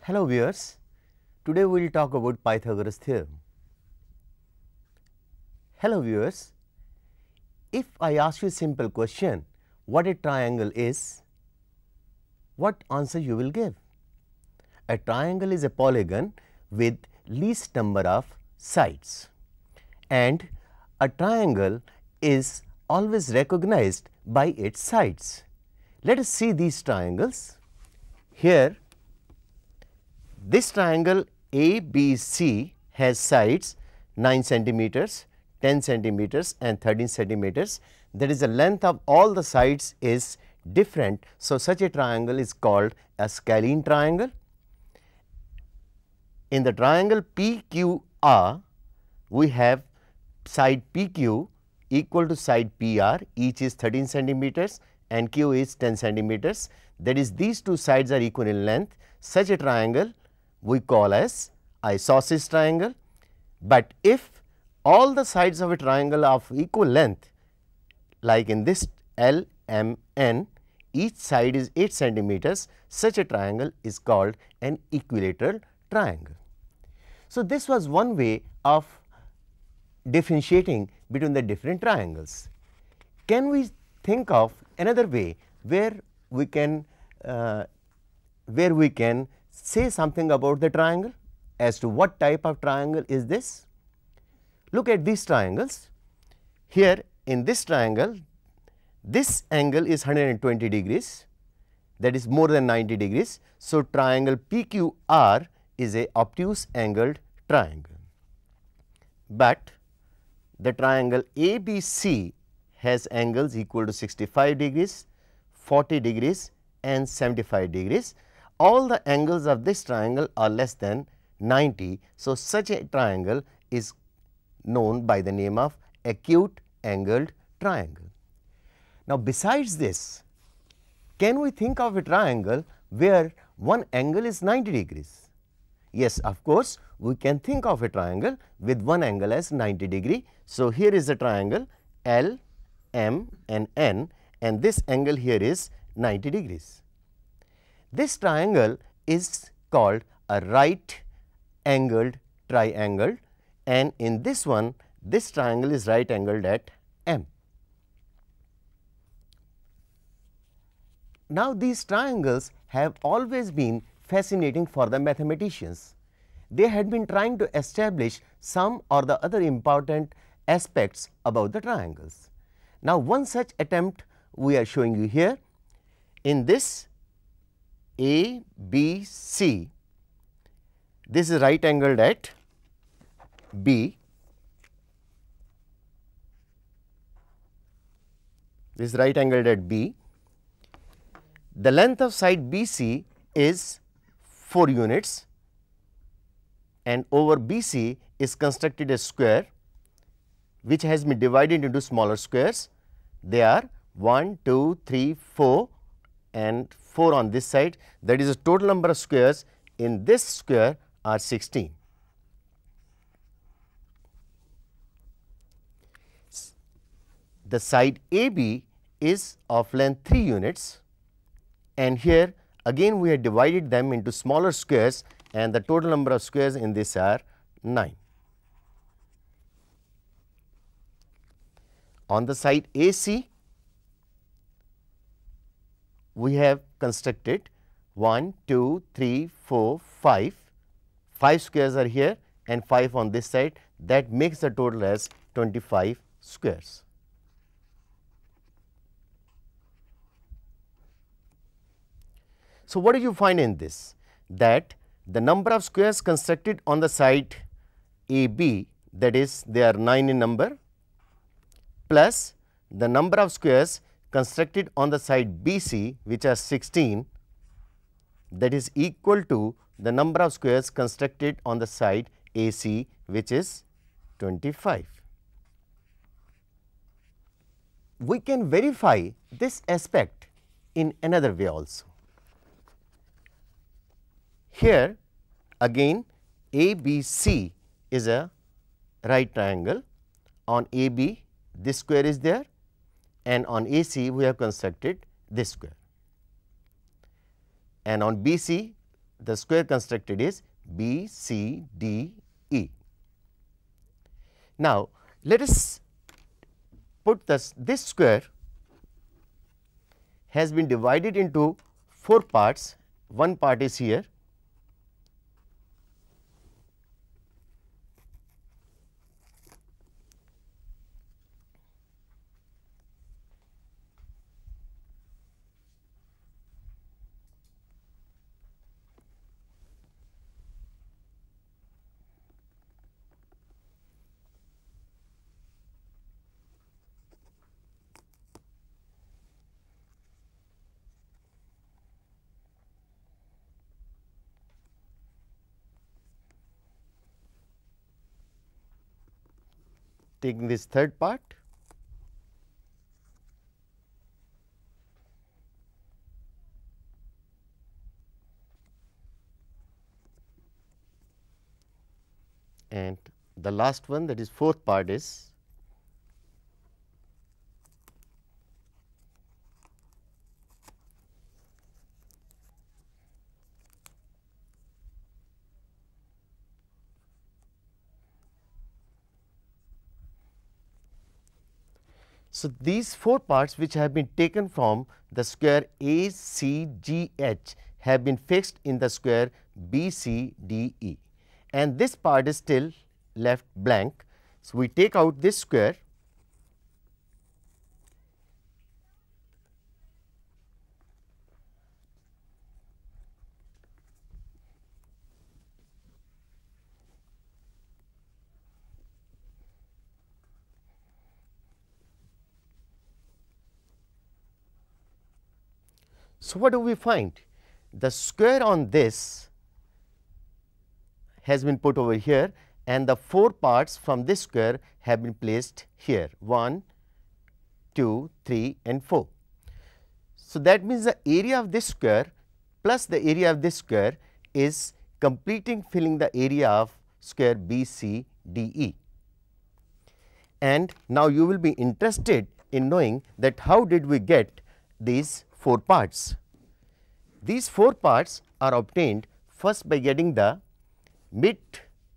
Hello viewers, today we will talk about Pythagoras theorem. Hello viewers, if I ask you a simple question, what a triangle is, what answer you will give? A triangle is a polygon with least number of sides, and a triangle is always recognized by its sides. Let us see these triangles. Here this triangle ABC has sides 9 centimeters, 10 centimeters and 13 centimeters. That is, the length of all the sides is different. So, such a triangle is called a scalene triangle. In the triangle PQR, we have side PQ equal to side PR, each is 13 centimeters and Q is 10 centimeters. That is, these two sides are equal in length. Such a triangle we call as isosceles triangle. But if all the sides of a triangle of equal length, like in this LMN, each side is 8 centimeters, such a triangle is called an equilateral triangle. So, this was one way of differentiating between the different triangles. Can we think of another way where we can say something about the triangle as to what type of triangle is this? Look at these triangles. Here in this triangle, this angle is 120 degrees, that is more than 90 degrees. So, triangle PQR is a obtuse angled triangle, but the triangle ABC has angles equal to 65 degrees, 40 degrees and 75 degrees. All the angles of this triangle are less than 90. So, such a triangle is known by the name of acute angled triangle. Now, besides this, can we think of a triangle where one angle is 90 degrees? Yes, of course, we can think of a triangle with one angle as 90 degree. So, here is a triangle L, M and N, and this angle here is 90 degrees. This triangle is called a right angled triangle, and in this one, this triangle is right angled at M. Now, these triangles have always been fascinating for the mathematicians. They had been trying to establish some or the other important aspects about the triangles. Now, one such attempt we are showing you here. In this ABC, this is right angled at B, this is right angled at B. The length of side BC is 4 units, and over BC is constructed a square which has been divided into smaller squares. They are 1, 2, 3, 4 and 4 on this side. That is, the total number of squares in this square are 16. The side AB is of length 3 units, and here again we have divided them into smaller squares, and the total number of squares in this are 9. On the side AC, we have constructed 1, 2, 3, 4, 5. 5 squares are here and 5 on this side. That makes the total as 25 squares. So, what do you find in this? That the number of squares constructed on the side AB, that is they are 9 in number, plus the number of squares constructed on the side BC, which are 16, that is equal to the number of squares constructed on the side AC, which is 25. We can verify this aspect in another way also. Here again ABC is a right triangle. On AB this square is there, and on AC we have constructed this square, and on BC the square constructed is BCDE. Now, let us put this square has been divided into 4 parts. One part is here, taking this third part, and the last one, that is fourth part, is so these 4 parts which have been taken from the square ACGH have been fixed in the square BCDE, and this part is still left blank. So, we take out this square, so what do we find? The square on this has been put over here, and the 4 parts from this square have been placed here, 1, 2, 3 and 4. So, that means the area of this square plus the area of this square is completing filling the area of square BCDE. And now, you will be interested in knowing that how did we get these 4 parts. These 4 parts are obtained first by getting the mid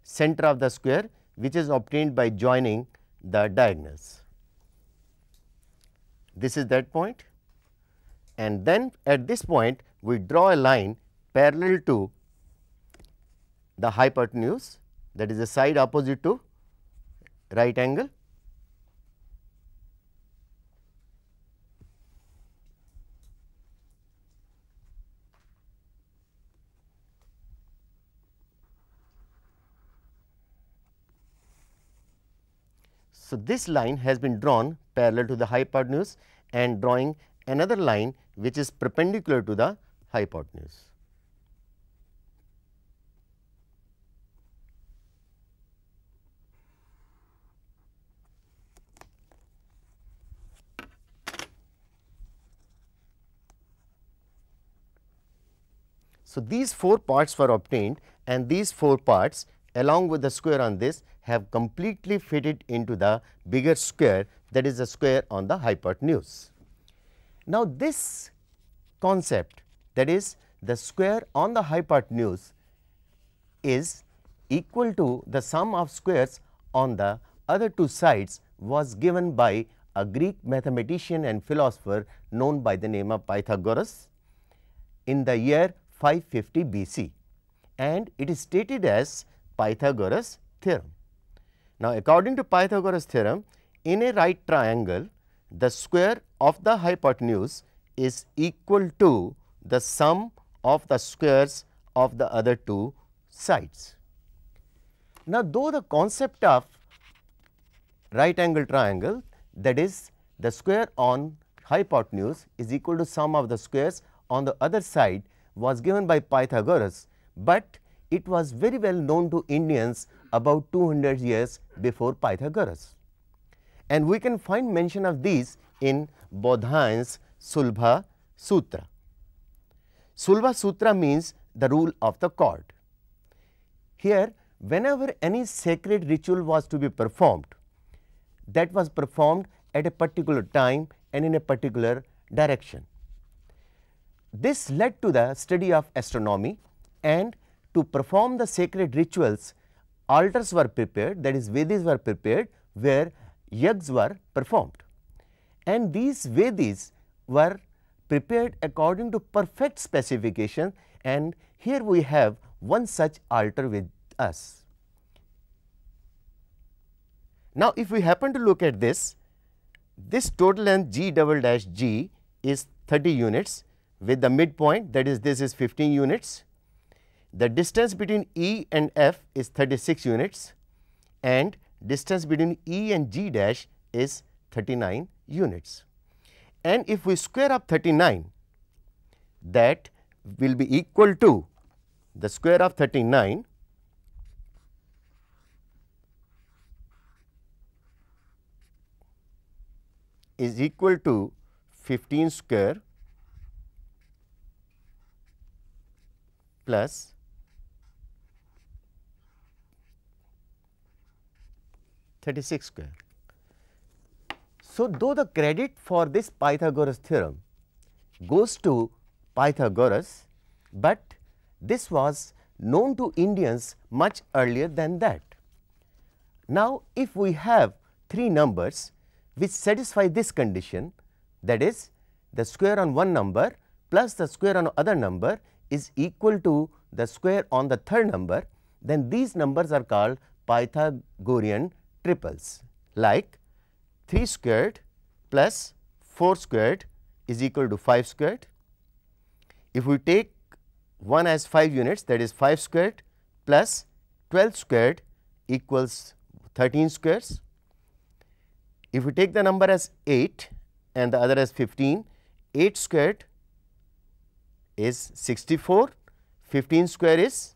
center of the square, which is obtained by joining the diagonals. This is that point, and then at this point we draw a line parallel to the hypotenuse, that is the side opposite to right angle. So, this line has been drawn parallel to the hypotenuse and drawing another line which is perpendicular to the hypotenuse. So, these 4 parts were obtained, and these 4 parts along with the square on this have completely fitted into the bigger square, that is the square on the hypotenuse. Now, this concept, that is the square on the hypotenuse, is equal to the sum of squares on the other 2 sides, was given by a Greek mathematician and philosopher known by the name of Pythagoras in the year 550 BC, and it is stated as Pythagoras theorem. Now, according to Pythagoras theorem, in a right triangle, the square of the hypotenuse is equal to the sum of the squares of the other two sides. Now, though the concept of right angle triangle, that is the square on hypotenuse is equal to sum of the squares on the other side, was given by Pythagoras, but it was very well known to Indians about 200 years before Pythagoras. And we can find mention of these in Bodhayan's Sulbha Sutra. Sulbha Sutra means the rule of the chord. Here, whenever any sacred ritual was to be performed, that was performed at a particular time and in a particular direction. This led to the study of astronomy, and to perform the sacred rituals, altars were prepared, that is Vedis were prepared, where yajnas were performed. And these Vedis were prepared according to perfect specification, and here we have one such altar with us. Now, if we happen to look at this total length G double dash G is 30 units with the midpoint, that is this is 15 units. The distance between E and F is 36 units, and distance between E and G dash is 39 units. And if we square up 39, that will be equal to the square of 39 is equal to 15 square plus 36 square. So, though the credit for this Pythagoras theorem goes to Pythagoras, but this was known to Indians much earlier than that. Now, if we have three numbers which satisfy this condition, that is the square on one number plus the square on other number is equal to the square on the third number, then these numbers are called Pythagorean triples, like 3 squared plus 4 squared is equal to 5 squared. If we take 1 as 5 units, that is 5 squared plus 12 squared equals 13 squares. If we take the number as 8 and the other as 15, 8 squared is 64, 15 square is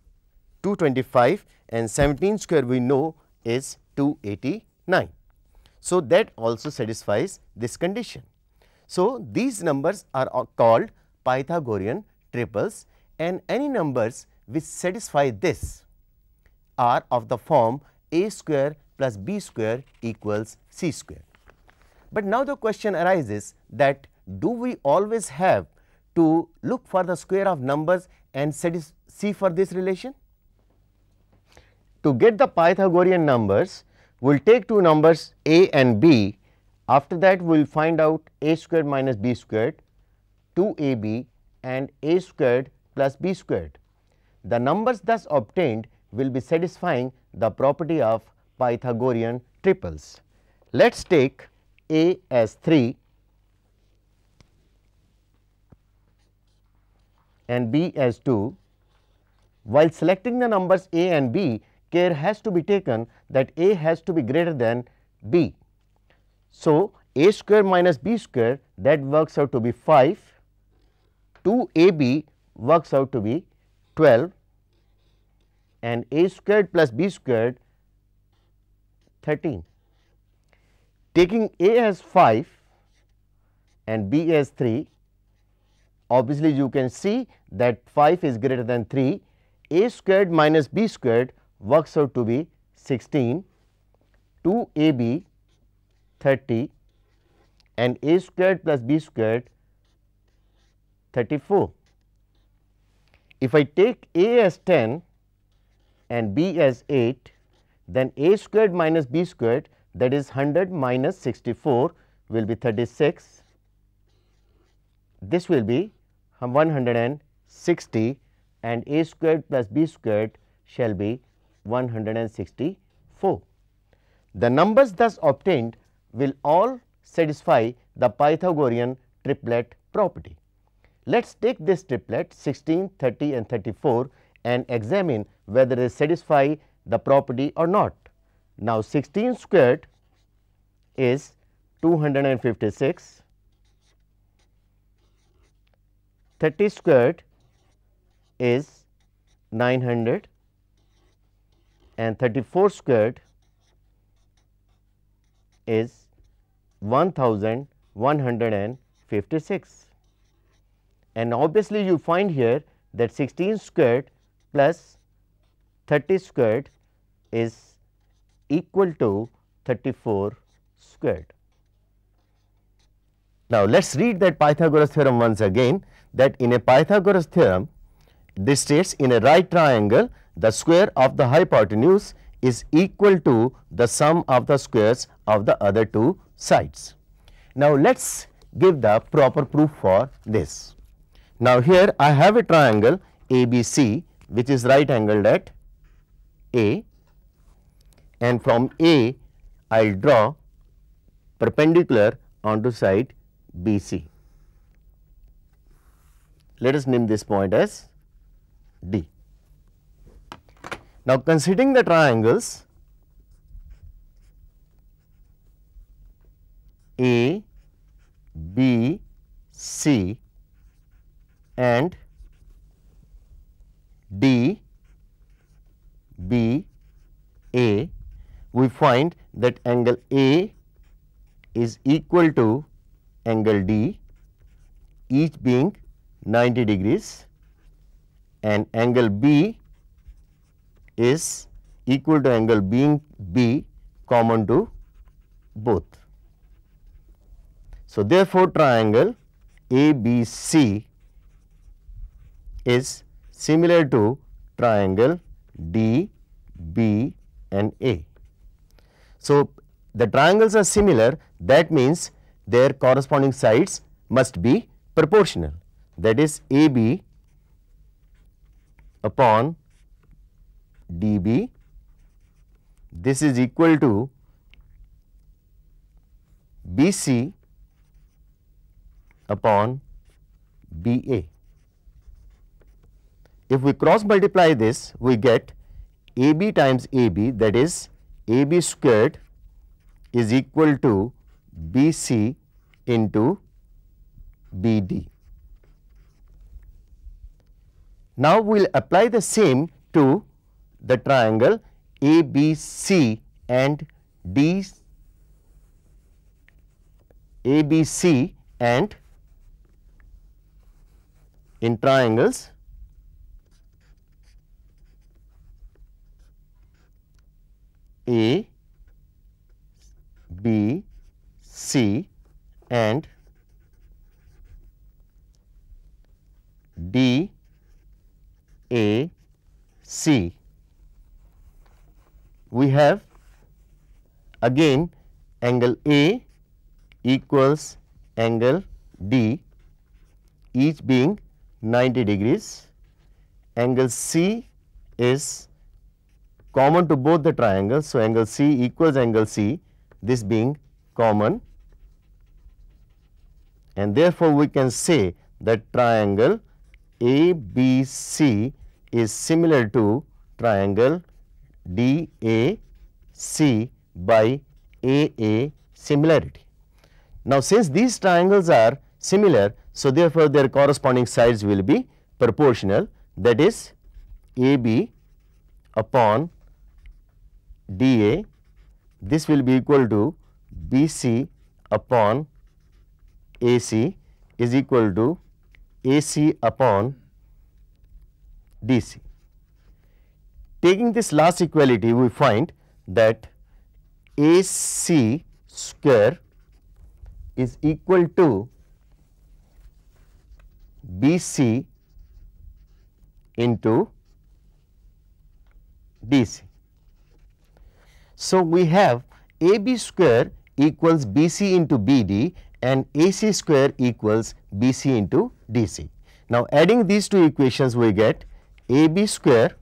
225, and 17 square we know is 289. So, that also satisfies this condition. So, these numbers are called Pythagorean triples, and any numbers which satisfy this are of the form a square plus b square equals c square. But now the question arises that do we always have to look for the square of numbers and see for this relation? To get the Pythagorean numbers, we will take two numbers a and b. After that, we will find out a squared minus b squared, 2ab, and a squared plus b squared. The numbers thus obtained will be satisfying the property of Pythagorean triples. Let us take a as 3 and b as 2. While selecting the numbers a and b, care has to be taken that a has to be greater than b. So, a square minus b square, that works out to be 5, 2ab works out to be 12, and a squared plus b squared 13. Taking a as 5 and b as 3, obviously you can see that 5 is greater than 3, a squared minus b squared works out to be 16, 2ab 30, and a squared plus b squared 34. If I take a as 10 and b as 8, then a squared minus b squared, that is 100 minus 64 will be 36. This will be 160, and a squared plus b squared shall be 164. The numbers thus obtained will all satisfy the Pythagorean triplet property. Let us take this triplet 16, 30 and 34 and examine whether they satisfy the property or not. Now, 16 squared is 256, 30 squared is 900 and 34 squared is 1156. And obviously, you find here that 16 squared plus 30 squared is equal to 34 squared. Now, let us read that Pythagoras theorem once again, that in a Pythagoras theorem, this states in a right triangle the square of the hypotenuse is equal to the sum of the squares of the other two sides. Now, let us give the proper proof for this. Now, here I have a triangle ABC which is right angled at A, and from A I will draw perpendicular onto side BC. Let us name this point as D. Now, considering the triangles A, B, C and D, B, A, we find that angle A is equal to angle D, each being 90 degrees, and angle B is equal to angle B common to both. So, therefore, triangle ABC is similar to triangle D, B and A. So, the triangles are similar, that means their corresponding sides must be proportional, that is AB upon DB, this is equal to BC upon BA. If we cross multiply this, we get AB times AB, that is AB squared is equal to BC into BD. Now, we will apply the same to the triangle ABC and ABC and in triangles A, B, C and D, A, C. We have again angle A equals angle D, each being 90 degrees. Angle C is common to both the triangles. So, angle C equals angle C, this being common, and therefore, we can say that triangle ABC is similar to triangle DAC by AA similarity. Now, since these triangles are similar, so therefore, their corresponding sides will be proportional, that is AB upon DA, this will be equal to BC upon AC is equal to AC upon DC. Taking this last equality, we find that AC square is equal to BC into DC. So, we have AB square equals BC into BD and AC square equals BC into DC. Now, adding these two equations, we get AB square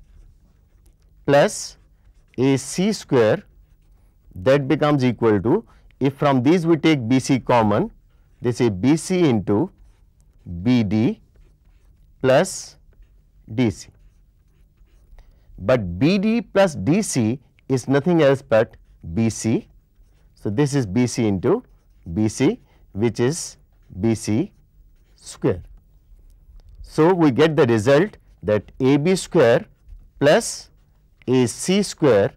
plus AC square, that becomes equal to, if from these we take BC common, this is BC into BD plus DC. But BD plus DC is nothing else but BC. So, this is BC into BC, which is BC square. So, we get the result that AB square plus AC square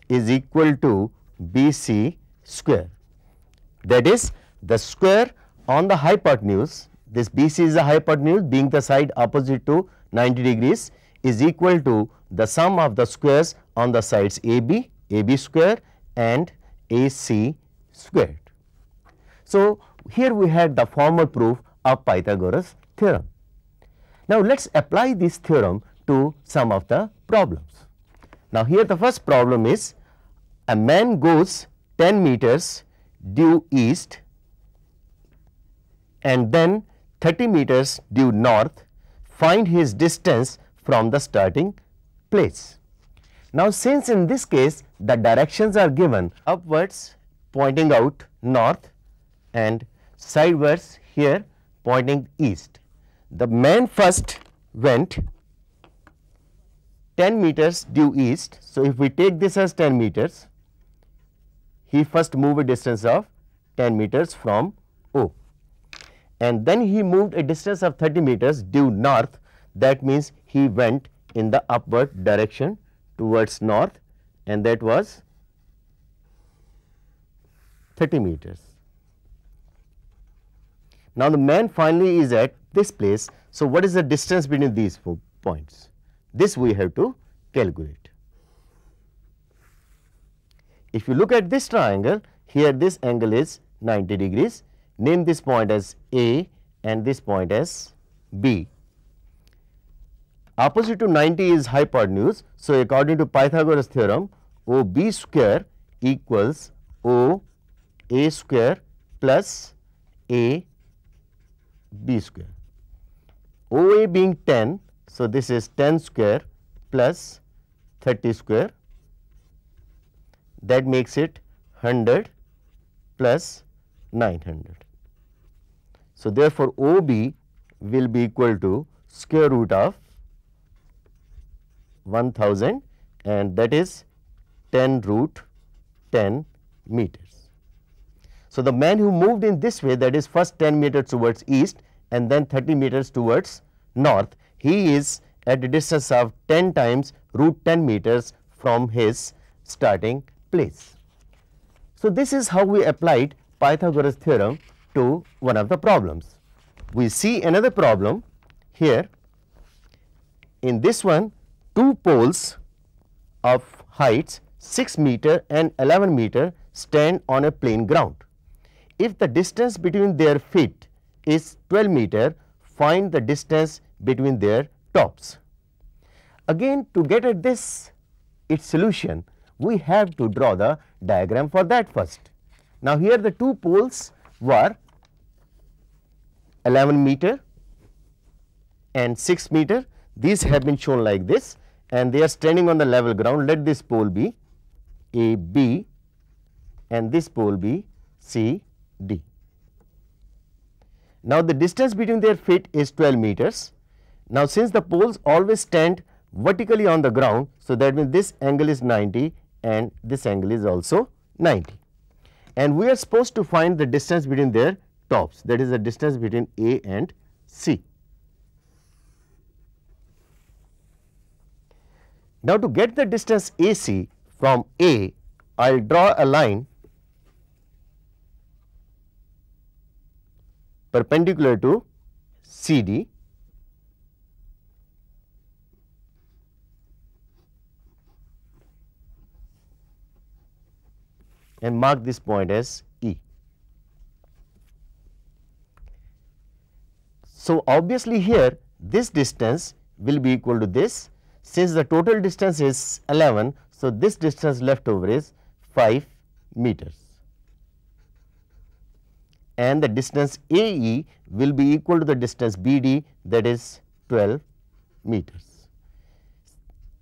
is equal to BC square. That is, the square on the hypotenuse, this BC is the hypotenuse being the side opposite to 90 degrees, is equal to the sum of the squares on the sides AB, AB square and AC squared. So, here we had the formal proof of Pythagoras theorem. Now, let us apply this theorem to some of the problems. Now, here the first problem is a man goes 10 meters due east and then 30 meters due north, find his distance from the starting place. Now, since in this case the directions are given upwards pointing out north and sidewards here pointing east, the man first went 10 meters due east. So, if we take this as 10 meters, he first moved a distance of 10 meters from O, and then he moved a distance of 30 meters due north. That means he went in the upward direction towards north, and that was 30 meters. Now, the man finally is at this place. So, what is the distance between these 4 points? This we have to calculate. If you look at this triangle, here this angle is 90 degrees. Name this point as A and this point as B. Opposite to 90 is hypotenuse. So, according to Pythagoras theorem, OB square equals OA square plus AB square. OA being 10, so this is 10 square plus 30 square, that makes it 100 plus 900. So, therefore, OB will be equal to square root of 1000, and that is 10 root 10 meters. So, the man who moved in this way, that is first 10 meters towards east and then 30 meters towards north, he is at a distance of 10 times root 10 meters from his starting place. So, this is how we applied Pythagoras theorem to one of the problems. We see another problem here. In this one, two poles of heights 6 meter and 11 meter stand on a plain ground. If the distance between their feet is 12 meter, find the distance between their tops. Again, to get at this its solution, we have to draw the diagram for that first. Now, here the two poles were 11 meter and 6 meter. These have been shown like this, and they are standing on the level ground. Let this pole be AB and this pole be CD. Now, the distance between their feet is 12 meters. Now, since the poles always stand vertically on the ground, so that means this angle is 90 and this angle is also 90. And we are supposed to find the distance between their tops, that is the distance between A and C. Now, to get the distance AC from A, I will draw a line perpendicular to CD and mark this point as E. So, obviously, here this distance will be equal to this. Since the total distance is 11, so this distance left over is 5 meters, and the distance AE will be equal to the distance BD, that is 12 meters.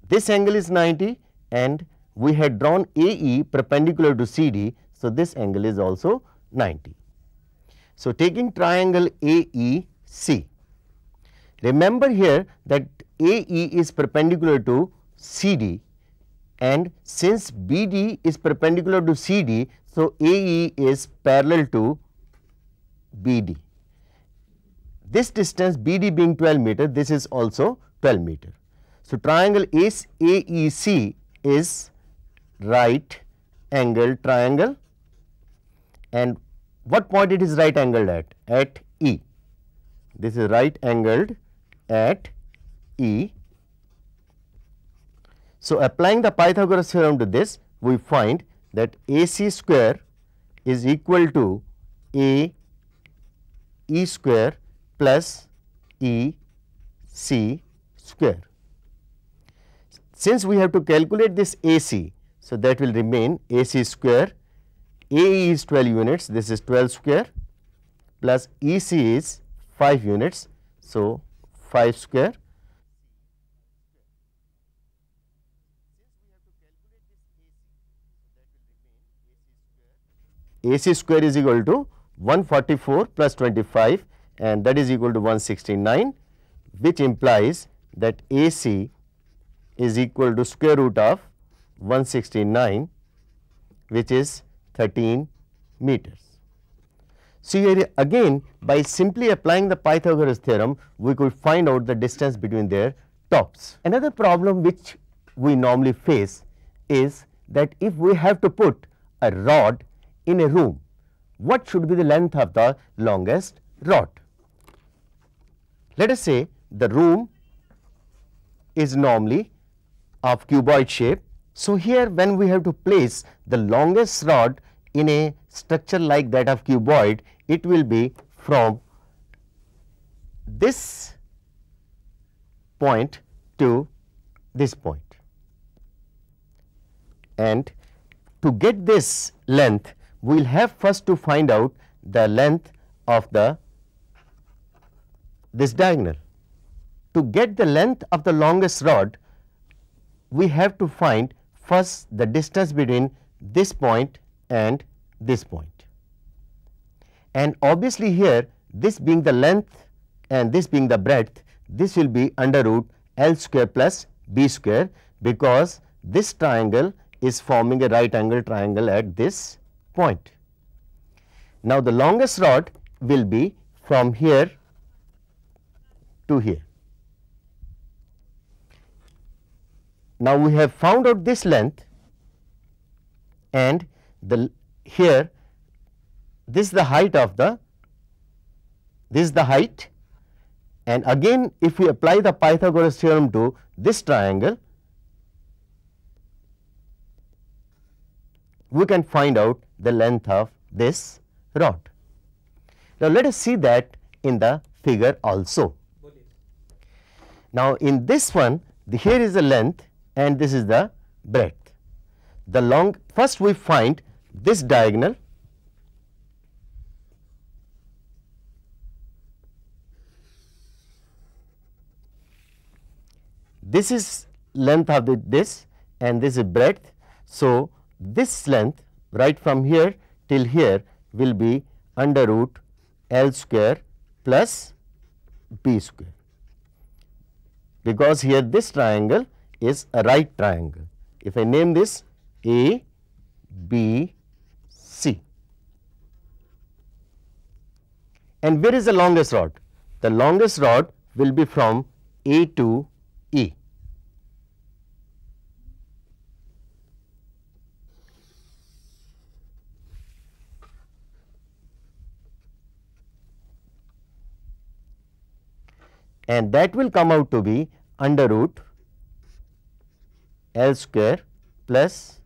This angle is 90 and we had drawn AE perpendicular to CD, so this angle is also 90. So, taking triangle AEC, Remember here that AE is perpendicular to CD, and since BD is perpendicular to CD, so AE is parallel to BD. This distance BD being 12 meter, this is also 12 meter. So, triangle AEC is right angled triangle, and what point it is right angled at? At E. This is right angled at E. So, applying the Pythagoras theorem to this, we find that AC square is equal to A E square plus E C square. Since we have to calculate this AC, so that will remain AC square, AE is 12 units, this is 12 square, plus EC is 5 units, so 5 square. AC square is equal to 144 plus 25, and that is equal to 169, which implies that AC is equal to square root of 169, which is 13 meters. So, here again by simply applying the Pythagoras theorem, we could find out the distance between their tops. Another problem which we normally face is that if we have to put a rod in a room, what should be the length of the longest rod? Let us say the room is normally of cuboid shape. So, here when we have to place the longest rod in a structure like that of cuboid, it will be from this point to this point, and to get this length we will have first to find out the length of this diagonal. To get the length of the longest rod, we have to find first the distance between this point and this point. And obviously here, this being the length and this being the breadth, this will be under root L square plus B square, because this triangle is forming a right angle triangle at this point. Now, the longest rod will be from here to here. Now, we have found out this length, and here this is the height of this is the height, and again if we apply the Pythagoras theorem to this triangle, we can find out the length of this rod. Now, let us see that in the figure also. Now, in this one, here is the length and this is the breadth. First we find this diagonal, this is length of this and this is breadth. So, this length right from here till here will be under root L square plus B square, because here this triangle is a right triangle. If I name this A, B, C. And where is the longest rod? The longest rod will be from A to E. And that will come out to be under root L square plus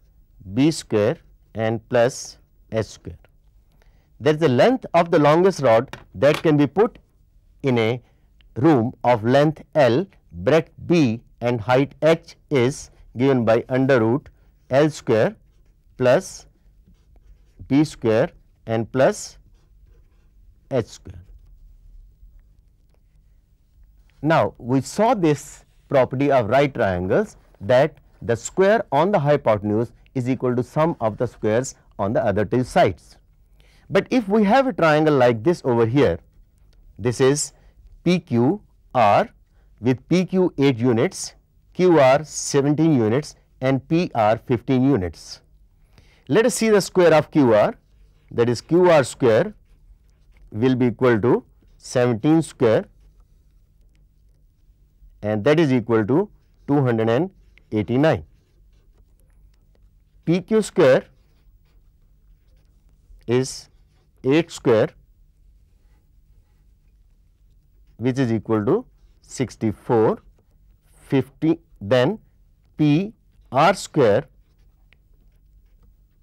B square and plus H square. That is the length of the longest rod that can be put in a room of length L, breadth B and height H is given by under root L square plus B square and plus H square. Now, we saw this property of right triangles, that the square on the hypotenuse is equal to sum of the squares on the other two sides. But if we have a triangle like this over here, this is PQ QR with PQ 8 units, QR 17 units and PR 15 units. Let us see the square of QR, that is QR square will be equal to 17 square and that is equal to 289. PQ square is 8 square which is equal to 64, 50, then PR square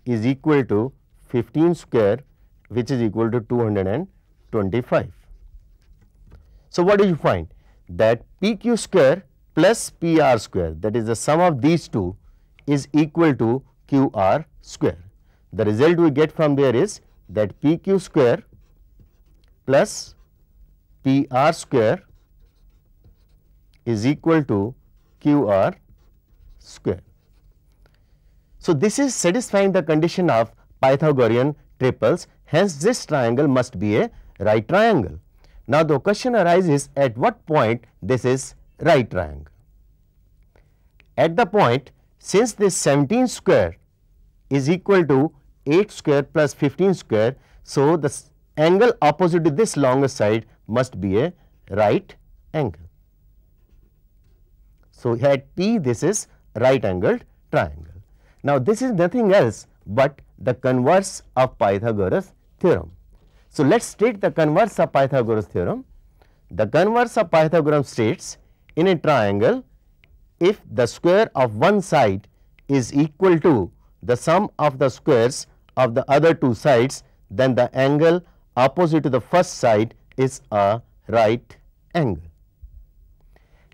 is equal to 15 square which is equal to 225. So, what do you find? That PQ square plus PR square, that is the sum of these two, is equal to QR square. The result we get from there is that PQ square plus PR square is equal to QR square. So, this is satisfying the condition of Pythagorean triples, hence this triangle must be a right triangle. Now, the question arises at what point this is right triangle. At the point, since this 17 square is equal to 8 square plus 15 square, so the angle opposite to this longer side must be a right angle. So, at P this is right angled triangle. Now, this is nothing else but the converse of Pythagoras theorem. So, let us state the converse of Pythagoras theorem. The converse of Pythagoras states, in a triangle, if the square of one side is equal to the sum of the squares of the other two sides, then the angle opposite to the first side is a right angle.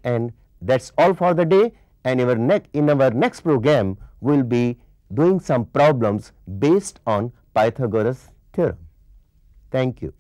And that is all for the day, and in our next program we will be doing some problems based on Pythagoras theorem. Thank you.